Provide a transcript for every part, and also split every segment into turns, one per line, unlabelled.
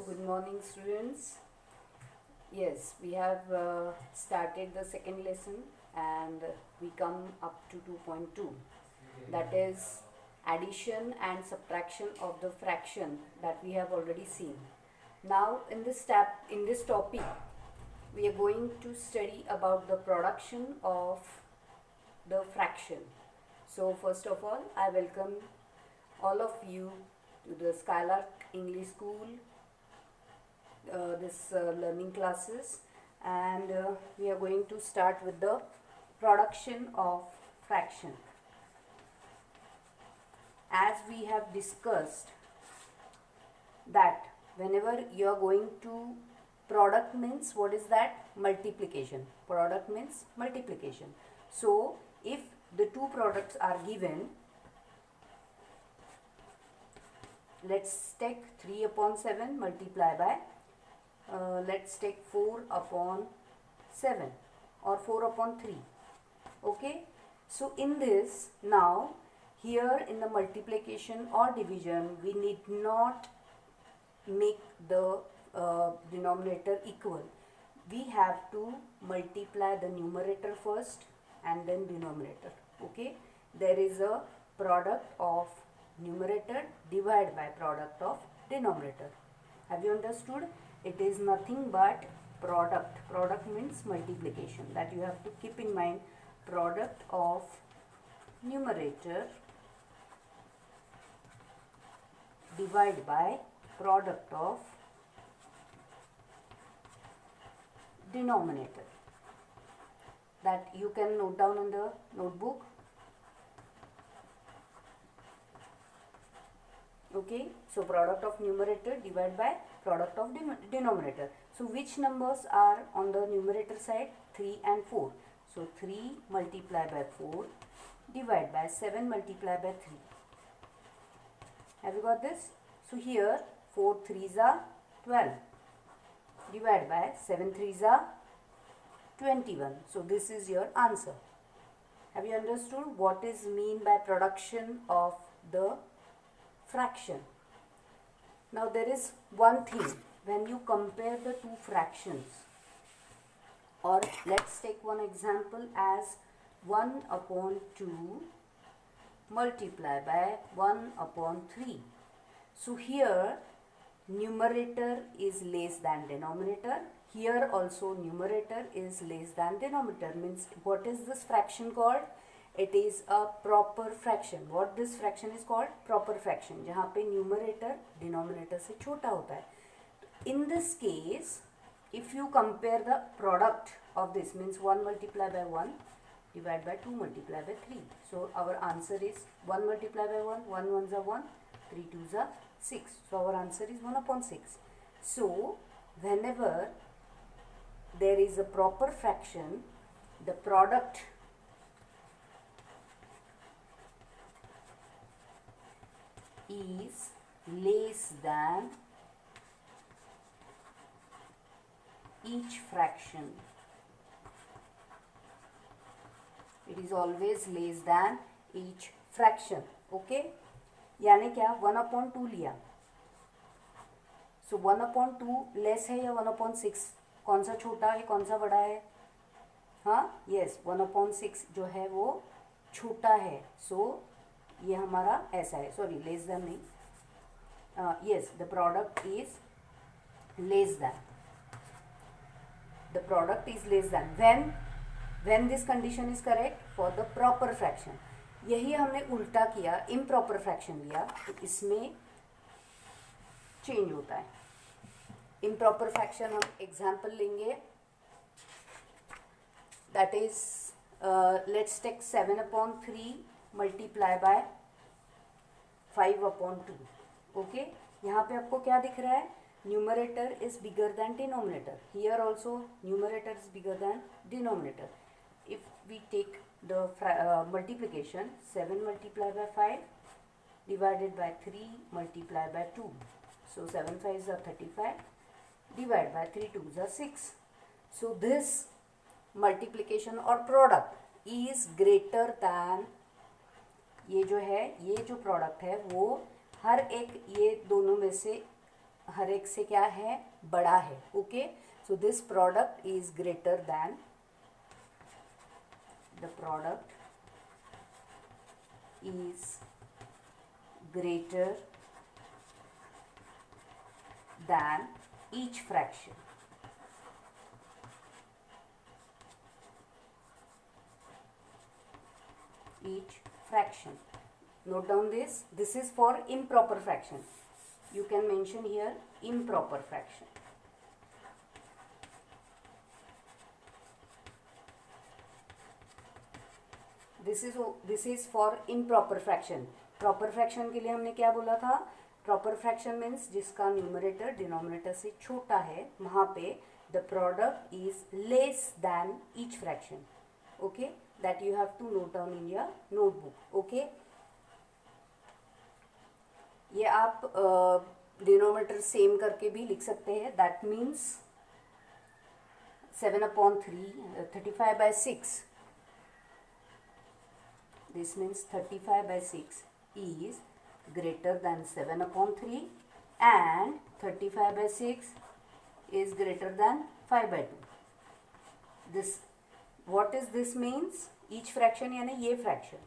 Good morning, students. Yes, we have started the second lesson and we come up to 2.2, that is addition and subtraction of the fraction that we have already seen. Now in this topic we are going to study about the production of the fraction. So first of all, I welcome all of you to the Skylark English School learning classes, and we are going to start with the production of fraction. As we have discussed that whenever you are going to product means what is that? Multiplication. Product means multiplication. So if the two products are given, let's take 3 upon 7 multiply by let's take 4 upon 7 or 4 upon 3. Okay, so in this, now here in the multiplication or division, we need not make the denominator equal. We have to multiply the numerator first and then denominator. Okay, there is a product of numerator divided by product of denominator. Have you understood? It is nothing but product. Product means multiplication. That you have to keep in mind. Product of numerator divided by product of denominator. That you can note down in the notebook. Okay, so product of numerator divided by product of denominator. So which numbers are on the numerator side? 3 and 4. So 3 multiplied by 4 divided by 7 multiplied by 3. Have you got this? So here 4 3s are 12 divided by 7 3s are 21. So this is your answer. Have you understood what is mean by production of the fraction? Now there is one thing, when you compare the two fractions, or let's take one example as 1 upon 2 multiplied by 1 upon 3. So here numerator is less than denominator. Here also numerator is less than denominator. Means what is this fraction called? It is a proper fraction. What this fraction is called? Proper fraction. जहाँ पे numerator denominator से छोटा होता है. In this case, if you compare the product of this, means 1 multiplied by 1 divided by 2 multiplied by 3. So our answer is 1 multiplied by 1, 1 ones are 1, 3 twos are 6. So our answer is 1 upon 6. So whenever there is a proper fraction, the product is less than each fraction. It is always less than each fraction. Okay, यानी क्या 1 upon 2 लिया. So 1 upon 2 less है या 1 upon 6? कौन सा छोटा है कौन सा बड़ा है? हाँ, यस, 1 upon 6 जो है वो छोटा है. सो ये हमारा ऐसा है, सॉरी लेस देन नहीं, yes, the product is less than. The product is less than when this condition is correct for the proper fraction. यही हमने उल्टा किया, इम्प्रॉपर फ्रैक्शन लिया, तो इसमें चेंज होता है. इम्प्रॉपर फ्रैक्शन हम एग्जाम्पल लेंगे, that is let's take 7 upon 3 multiply by 5 upon 2. Okay, यहाँ पे आपको क्या दिख रहा है? Numerator is bigger than denominator. Here also numerator is bigger than denominator. If we take the multiplication, 7 multiplied by 5 divided by 3 multiplied by 2. So 7 5s are 35 divided by 3 2s are 6. So this multiplication or product is greater than, ये जो है, ये जो product है वो हर एक ये दोनों में से हर एक से क्या है, बड़ा है. Okay, so this product is greater then, the product is greater than each fraction. Each fraction. Note down this. This is for improper fraction. You can mention here improper fraction. This is for improper fraction. Proper fraction के लिए हमने क्या बोला था? Proper fraction means जिसका numerator denominator से छोटा है, वहाँ पे the product is less than each fraction. Okay, that you have to note down in your notebook. Okay, ये आप डिनोमिनेटर सेम करके भी लिख सकते हैं. That means 7/3, 35/6. This means 35/6 is greater than 7/3 and 35/6 is greater than 5/2. This, what is this means? Each fraction यानी ये fraction,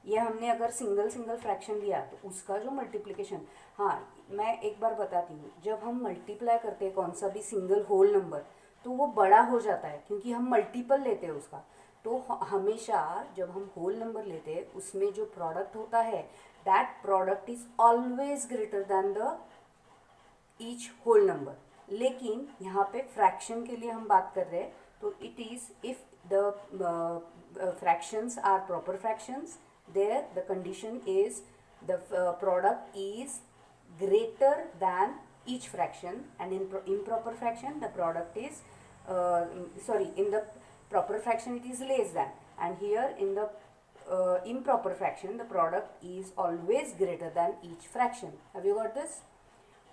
ये हमने अगर सिंगल फ्रैक्शन लिया तो उसका जो मल्टीप्लिकेशन, हाँ मैं एक बार बताती हूँ, जब हम मल्टीप्लाई करते हैं कौन सा भी सिंगल होल नंबर तो वो बड़ा हो जाता है क्योंकि हम मल्टीपल लेते हैं उसका. तो हमेशा जब हम होल नंबर लेते हैं उसमें जो प्रोडक्ट होता है that product is always greater than the each whole number. लेकिन यहाँ पे फ्रैक्शन के लिए हम बात कर रहे हैं तो it is if the fractions are proper fractions, there the condition is the product is greater than each fraction, and in improper fraction the product is in the proper fraction it is less than, and here in the improper fraction the product is always greater than each fraction. Have you got this?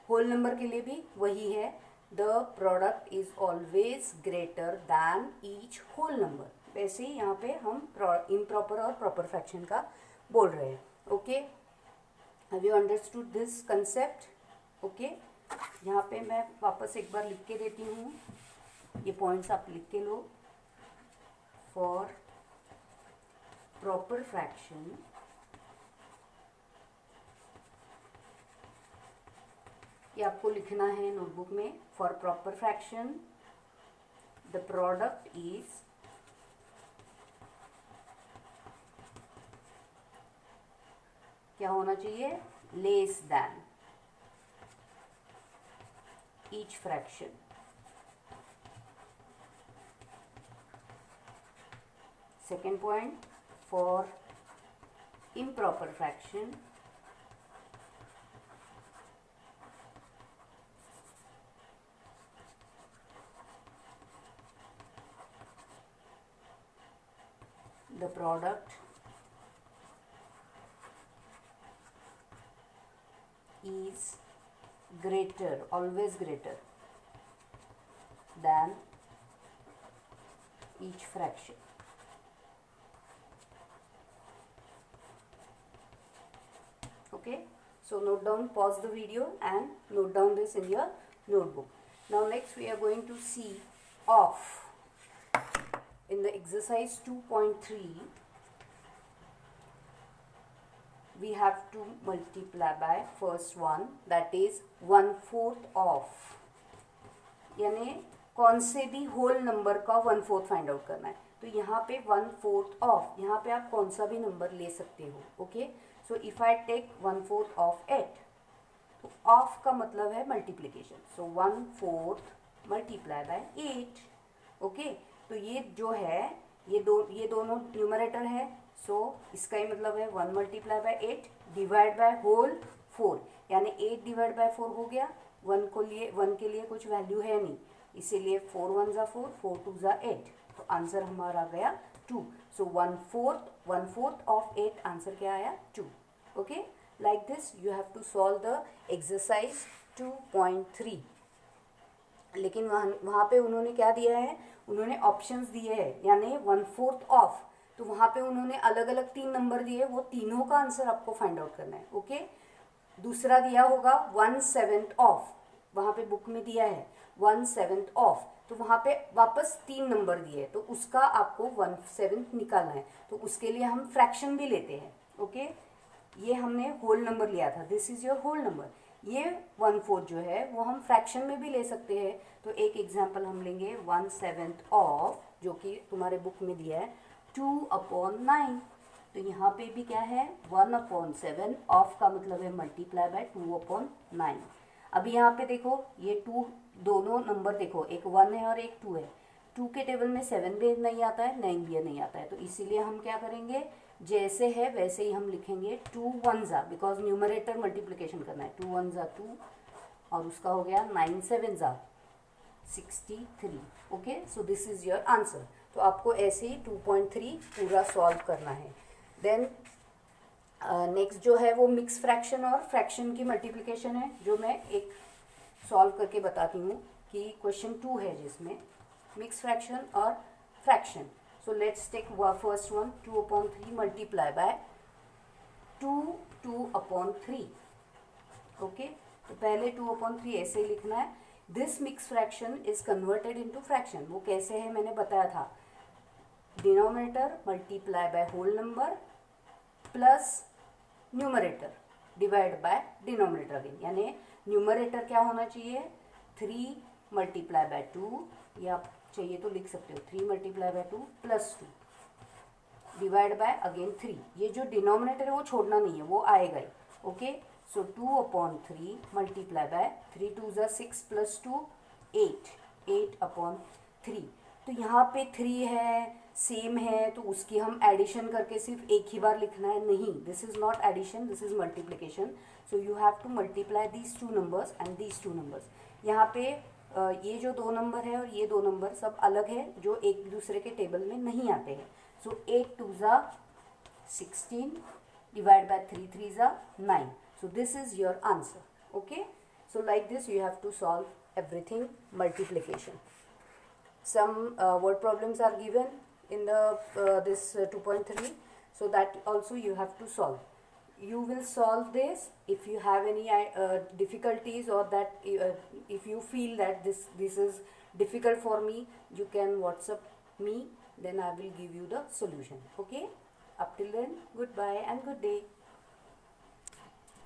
whole number के लिए भी वही है, the product is always greater than each whole number. वैसे ही यहाँ पे हम improper और proper fraction का बोल रहे हैं. Okay, have you understood this concept? Okay, यहाँ पे मैं वापस एक बार लिख के देती हूँ, ये पॉइंट्स आप लिख के लो. फॉर प्रॉपर फ्रैक्शन ये आपको लिखना है नोटबुक में. For proper fraction the product is क्या होना चाहिए? Less than each fraction. Second point, for improper fraction the product is greater, always greater than each fraction. Okay, so note down, pause the video and note down this in your notebook. Now next we are going to see off. In the exercise 2.3 we have to multiply by first one, that is 1/4 of, यानी कौन से भी whole number का 1/4 find out करना है. तो यहाँ पे 1/4 ऑफ, यहाँ पे आप कौन सा भी नंबर ले सकते हो. Okay, so if I take 1/4 of 8, तो ऑफ का मतलब है multiplication. So 1/4 multiply by 8. Okay, तो ये जो है ये दोनों न्यूमरेटर है. सो इसका ही मतलब है 1 multiply by 8 divide by whole 4, यानी 8 डिवाइड बाय 4 हो गया. 1 के लिए कुछ वैल्यू है नहीं, इसीलिए 4 1 ज़ा 4, 4 2 ज़ा 8. तो आंसर हमारा आ गया 2. सो 1/4 ऑफ 8, आंसर क्या आया? 2. Okay, like this you have to solve the exercise 2.3. लेकिन वहाँ पे उन्होंने क्या दिया है? उन्होंने ऑप्शंस दिए हैं, यानी 1/4 ऑफ. तो वहाँ पे उन्होंने अलग अलग 3 नंबर दिए, वो तीनों का आंसर आपको फाइंड आउट करना है. ओके, दूसरा दिया होगा 1/7 ऑफ, वहाँ पे बुक में दिया है 1/7 ऑफ, तो वहाँ पे वापस 3 नंबर दिए हैं, तो उसका आपको 1/7 निकालना है। तो उसके लिए हम फ्रैक्शन भी लेते हैं। ओके, ये हमने होल नंबर लिया था, this is your whole number. ये 1/4 जो है वो हम फ्रैक्शन में भी ले सकते हैं। तो एक एग्जांपल हम लेंगे 1/7 ऑफ, जो कि तुम्हारे बुक में दिया है 2/9। तो यहाँ पे भी क्या है 1/7 ऑफ का मतलब है मल्टीप्लाई बाय 2/9। अभी यहाँ पे देखो ये 2 दोनों नंबर देखो, एक 1 है और एक 2 है। 2 के टेबल में 7 भी नहीं आता है, 9 भी नहीं आता है, तो इसीलिए हम क्या करेंगे, जैसे है वैसे ही हम लिखेंगे 2 1 ज़ा, बिकॉज न्यूमरेटर मल्टीप्लिकेशन करना है। 2 1 ज़ा 2 और उसका हो गया 9 7 ज़ा 63। Okay, so this is your answer. तो आपको ऐसे ही 2.3 पूरा सॉल्व करना है। देन नेक्स्ट जो है वो मिक्स फ्रैक्शन और फ्रैक्शन की मल्टीप्लिकेशन है, जो मैं एक सॉल्व करके बताती हूँ कि क्वेश्चन 2 है जिसमें मिक्स फ्रैक्शन और fraction. So let's take first one, 2/3 multiply by 2/3। Okay, तो पहले 2/3 ऐसे ही लिखना है। This mix fraction is converted into fraction. वो कैसे है मैंने बताया था, denominator multiply by whole number plus numerator divide by denominator again, यानी न्यूमरेटर क्या होना चाहिए 3 मल्टीप्लाई बाय 2, या चाहिए तो लिख सकते हो 3 multiply bye 2 plus 2 divide by again 3। ये जो डिनोमिनेटर है वो छोड़ना नहीं है, वो आएगा ही। ओके, सो 2/3 मल्टीप्लाई बाय 3 2 ज़ा 6 प्लस 2 8, 8/3। तो यहाँ पे 3 है, सेम है, तो उसकी हम एडिशन करके सिर्फ एक ही बार लिखना है, नहीं, this is not addition, this is multiplication. So you have to multiply these 2 numbers and these 2 numbers. यहाँ पे ये जो 2 नंबर है और ये 2 नंबर सब अलग है, जो एक दूसरे के टेबल में नहीं आते हैं। सो 8 2 ज़ा 16 डिवाइड बाय 3 3 ज़ा 9। So this is your answer. Okay, so like this you have to solve everything multiplication. Some word problems are given in the this 2.3, so that also you have to solve. You will solve this. If you have any difficulties, or that if you feel that this is difficult for me, you can WhatsApp me, then I will give you the solution. Okay, up till then, goodbye and good day.